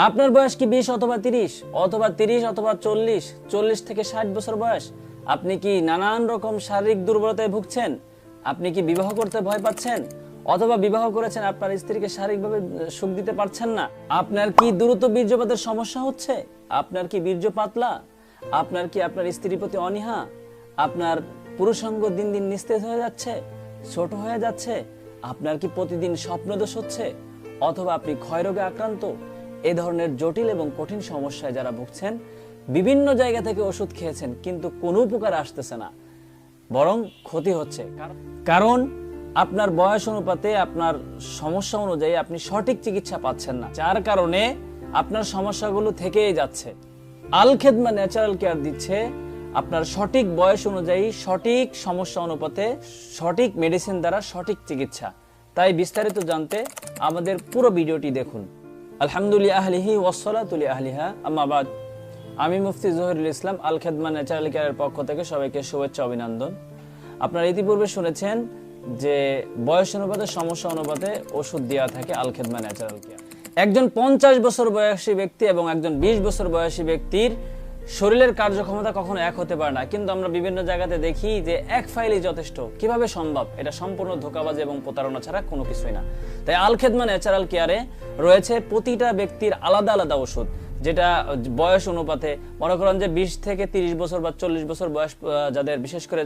আপনার বয়স কি 20 অথবা 30 অথবা 30 অথবা 40, 40 থেকে 60 বছর বয়স? আপনি কি নানান রকম শারীরিক দুর্বলতায় ভুগছেন? আপনি কি বিবাহ করতে ভয় পাচ্ছেন? অথবা বিবাহ করেছেন, আপনার স্ত্রীকে শারীরিকভাবে সুখ দিতে পারছেন না? আপনার কি দ্রুত বীর্যপাতের সমস্যা হচ্ছে? আপনার কি বীর্য পাতলা? আপনার কি আপনার স্ত্রীর প্রতি অনীহা? আপনার পুরুষাঙ্গ দিন দিন নিস্তেজ হয়ে যাচ্ছে, ছোট হয়ে যাচ্ছে? আপনার কি প্রতিদিন স্বপ্নদোষ হচ্ছে? অথবা আপনি ক্ষয়রোগে আক্রান্ত? এই ধরনের জটিল এবং কঠিন সমস্যায় যারা ভুগছেন, বিভিন্ন জায়গা থেকে ওষুধ খেয়েছেন, কিন্তু কোনো উপকার আসতেছে না, বরং ক্ষতি হচ্ছে। কারণ আপনার বয়স অনুপাতে, আপনার সমস্যা অনুযায়ী আপনি সঠিক চিকিৎসা পাচ্ছেন না, যার কারণে আপনার সমস্যাগুলো থেকেই যাচ্ছে। আল খেদমা ন্যাচারাল কেয়ার দিচ্ছে আপনার সঠিক বয়স অনুযায়ী, সঠিক সমস্যা অনুপাতে, সঠিক মেডিসিন দ্বারা সঠিক চিকিৎসা। তাই বিস্তারিত জানতে আমাদের পুরো ভিডিওটি দেখুন। আলহামদুলিল্লাহ আহলিহি ওয়াসসালাতু লি আহলিহা, আম্মা বাদ। আমি মুফতি জহিরুল ইসলাম, আল খেদমা ন্যাচারাল কেয়ারের পক্ষ থেকে সবাইকে শুভেচ্ছা, অভিনন্দন। আপনারা ইতিপূর্বে শুনেছেন যে বয়স অনুপাতে, সমস্যা অনুপাতে ওষুধ দেওয়া থাকে আল খেদমা ন্যাচারাল কেয়ার। একজন 50 বছর বয়সী ব্যক্তি এবং একজন 20 বছর বয়সী ব্যক্তির শরীরের কার্যক্ষমতা কখনো এক হতে পারে না, কিন্তু আমরা বিভিন্ন জায়গাতে দেখি যে এক ফাইলই যথেষ্ট। কিভাবে সম্ভব? এটা সম্পূর্ণ ধোঁকাবাজি এবং প্রতারণা ছাড়া কোনো কিছুই না। তাই আল খেদমা ন্যাচারাল কেয়ারে রয়েছে প্রতিটা ব্যক্তির আলাদা আলাদা ওষুধ, যেটা বয়স অনুপাতে, মনে করেন যে 20 থেকে 30 বছর বা 40 বছর বয়স যাদের, বিশেষ করে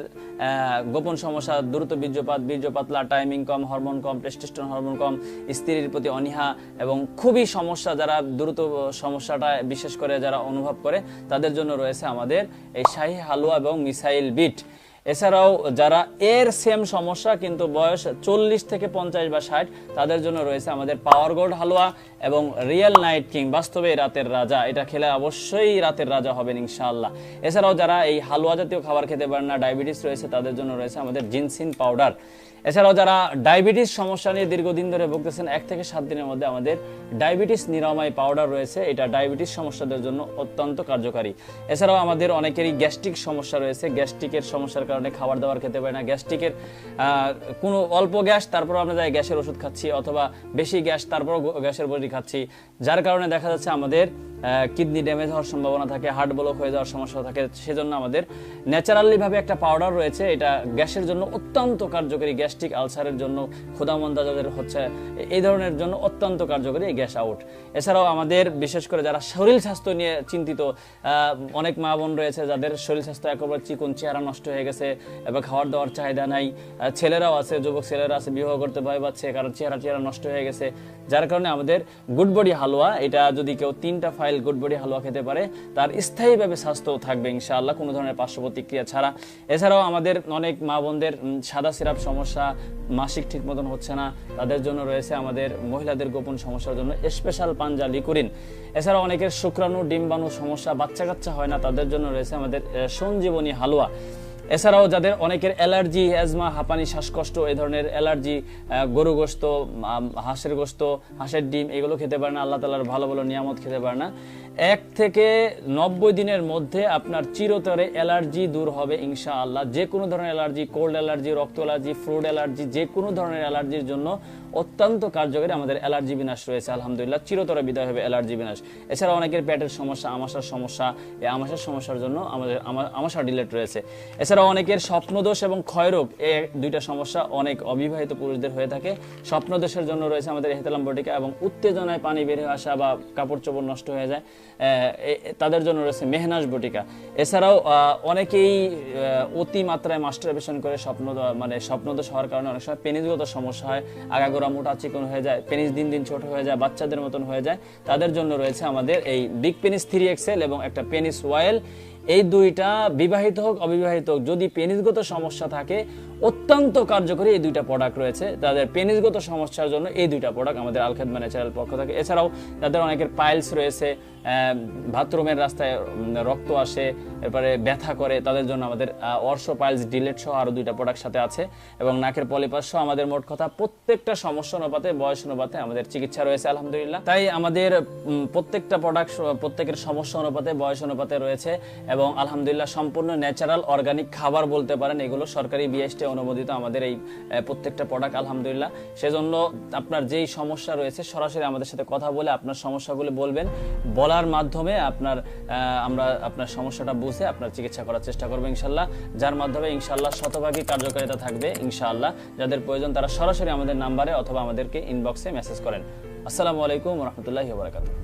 গোপন সমস্যা, দ্রুত বীর্যপাত, বীর্য পাতলা, টাইমিং কম, হরমোন কম, টেস্টোস্টেরন হরমোন কম, স্ত্রীর প্রতি অনীহা এবং খুবই সমস্যা, যারা দ্রুত সমস্যাটা বিশেষ করে যারা অনুভব করে, তাদের জন্য রয়েছে আমাদের এই শাহী হালুয়া এবং মিসাইল বিট। এছাড়াও যারা এর সেম সমস্যা কিন্তু বয়স 40 থেকে 50 বা 60, তাদের জন্য রয়েছে আমাদের পাওয়ার গোল্ড হালুয়া এবং রিয়েল নাইট কিং, বাস্তবে রাতের রাজা। এটা খেলে অবশ্যই রাতের রাজা হবেন ইনশাআল্লাহ। এছাড়াও যারা এই হালুয়া জাতীয় খাবার খেতে পারেন না, ডায়াবেটিস রয়েছে, তাদের জন্য রয়েছে আমাদের জিনসিন পাউডার। এছাড়াও যারা ডায়াবেটিস সমস্যা নিয়ে দীর্ঘদিন ধরে ভুগতেছেন, 1 থেকে 7 দিনের মধ্যে আমাদের ডায়াবেটিস নিরাময় পাউডার রয়েছে, এটা ডায়াবেটিস সমস্যাদের জন্য অত্যন্ত কার্যকারী। এছাড়াও আমাদের অনেকেরই গ্যাস্ট্রিক সমস্যা রয়েছে, গ্যাস্ট্রিকের সমস্যার কারণে খাবার দাবার খেতে পারে না, গ্যাস্ট্রিকের কোনো অল্প গ্যাস, তারপর আমরা যাই গ্যাসের ওষুধ খাচ্ছি, অথবা বেশি গ্যাস, তারপর গ্যাসের বড়ি খাচ্ছি, যার কারণে দেখা যাচ্ছে আমাদের কিডনি ড্যামেজ হওয়ার সম্ভাবনা থাকে, হার্ট ব্লক হয়ে যাওয়ার সমস্যা থাকে। সেজন্য আমাদের ন্যাচারালি ভাবে একটা পাউডার রয়েছে, এটা গ্যাসের জন্য অত্যন্ত কার্যকরী, গ্যাস্ট্রিক আলসারের জন্য, ক্ষুধামন্দা যাদের হচ্ছে, এই ধরনের জন্য অত্যন্ত কার্যকরী এই গ্যাস আউট। এছাড়াও আমাদের বিশেষ করে যারা শরীর স্বাস্থ্য নিয়ে চিন্তিত, অনেক মা বোন রয়েছে যাদের শরীর স্বাস্থ্য একেবারে চিকন, চেহারা নষ্ট হয়ে গেছে, এবার খাওয়ার দাওয়ার চাহিদা নাই। ছেলেরাও আছে, যুবক ছেলেরা আছে, বিবাহ করতে ভয় পাচ্ছে কারণ চেহারা নষ্ট হয়ে গেছে, যার কারণে আমাদের গুড বডি হালুয়া, এটা যদি কেউ 3টা ফাইল গুড বডি হালুয়া খেতে পারে, তার স্থায়ীভাবে স্বাস্থ্য থাকবে ইনশাআল্লাহ, কোনো ধরনের পার্শ্ব প্রতিক্রিয়া ছাড়া। এছাড়াও আমাদের অনেক মা বোনদের সাদা সিরাপ সমস্যা, মাসিক ঠিক মতন হচ্ছে না, তাদের জন্য রয়েছে আমাদের মহিলাদের গোপন সমস্যার জন্য স্পেশাল পাঞ্জা লিকুরিন। এছাড়াও অনেকের শুক্রাণু ডিম্বাণু সমস্যা, বাচ্চা কাচ্চা হয় না, তাদের জন্য রয়েছে আমাদের সঞ্জীবনী হালুয়া। এছাড়াও যাদের অনেকের অ্যালার্জি, অ্যাজমা, হাঁপানি, শ্বাসকষ্ট, এই ধরনের অ্যালার্জি, গরু গোশত, হাঁসের গোশত, হাঁসের ডিম, এগুলো খেতে পারে না, আল্লাহ তাআলার ভালো ভালো নিয়ামত খেতে পারে না, 1 থেকে 90 দিনের মধ্যে আপনার চিরতরে অ্যালার্জি দূর হবে ইনশাআল্লাহ। যে কোনো ধরনের অ্যালার্জি, কোল্ড অ্যালার্জি, রক্ত অ্যালার্জি, ফ্রুট অ্যালার্জি, যে কোনো ধরনের অ্যালার্জির জন্য অত্যন্ত কার্যকরী আমাদের অ্যালার্জি বিনাশ রয়েছে আলহামদুলিল্লাহ, চিরতরে বিদায় হবে অ্যালার্জি বিনাশ। এছাড়া অনেকের পেটের সমস্যা, আমাশার সমস্যা, এই আমাশার সমস্যার জন্য আমাদের আমাশা ডিলেট রয়েছে। এছাড়া অনেকের স্বপ্নদোষ এবং ক্ষয়রোগ, এই 2টা সমস্যা অনেক অবিবাহিত পুরুষদের হয়ে থাকে। স্বপ্নদোষের জন্য রয়েছে আমাদের এহতেলাম বটিকা, এবং উত্তেজনায় পানি বের হয়ে আসা বা কাপড় চোপড় নষ্ট হয়ে যায়, তাদের জন্য রয়েছে মেহনাজ বটিকা। এছাড়াও অনেকেই অতি মাত্রায় মাস্টারবেশন করে স্বপ্নদোষ হওয়ার কারণে অনেক সময় পেনিসগত সমস্যা হয়, আগাগোড়া মোটা চিকন হয়ে যায়, পেনিস দিন দিন ছোট হয়ে যায়, বাচ্চাদের মতন হয়ে যায়, তাদের জন্য রয়েছে আমাদের এই বিগ পেনিস 3XL এবং একটা পেনিস অয়েল। এই 2টা বিবাহিত হোক অবিবাহিত হোক, যদি পেনিসগত সমস্যা থাকে, অত্যন্ত কার্যকরী এই 2টা প্রোডাক্ট রয়েছে তাদের পেনিসগত সমস্যার জন্য। এই 2টা প্রোডাক্ট আমাদের আল খেদমা ন্যাচারাল পক্ষ থেকে। এছাড়াও যাদের অনেকের পাইলস রয়েছে, বাথরুমের রাস্তায় রক্ত আসে, এরপরে ব্যথা করে, তাদের জন্য আমাদের অর্শ পাইলস ডিলেট সহ আরো 2টা প্রোডাক্ট সাথে আছে, এবং নাকের পলিপাস সহ আমাদের মোট কথা প্রত্যেকটা সমস্যা অনুপাতে, বয়স অনুপাতে আমাদের চিকিৎসা রয়েছে আলহামদুলিল্লাহ। তাই আমাদের প্রত্যেকটা প্রোডাক্ট প্রত্যেকের সমস্যা অনুপাতে, বয়স অনুপাতে রয়েছে, এবং আলহামদুলিল্লাহ সম্পূর্ণ ন্যাচারাল অর্গানিক খাবার বলতে পারেন। এগুলো সরকারি বিএসটি অনুমোদিত আমাদের এই প্রত্যেকটা প্রোডাক্ট আলহামদুলিল্লাহ। সেজন্য আপনার যেই সমস্যা রয়েছে সরাসরি আমাদের সাথে কথা বলে আপনার সমস্যাগুলো বলবেন, বলার মাধ্যমে আমরা আপনার সমস্যাটা বুঝে আপনার চিকিৎসা করার চেষ্টা করবো ইনশাল্লাহ, যার মাধ্যমে ইনশাল্লাহ শতভাগী কার্যকারিতা থাকবে ইনশাআল্লাহ। যাদের প্রয়োজন তারা সরাসরি আমাদের নাম্বারে অথবা আমাদেরকে ইনবক্সে মেসেজ করেন। আসসালামু আলাইকুম ওয়া রাহমাতুল্লাহি ওয়া বারাকাতুহু।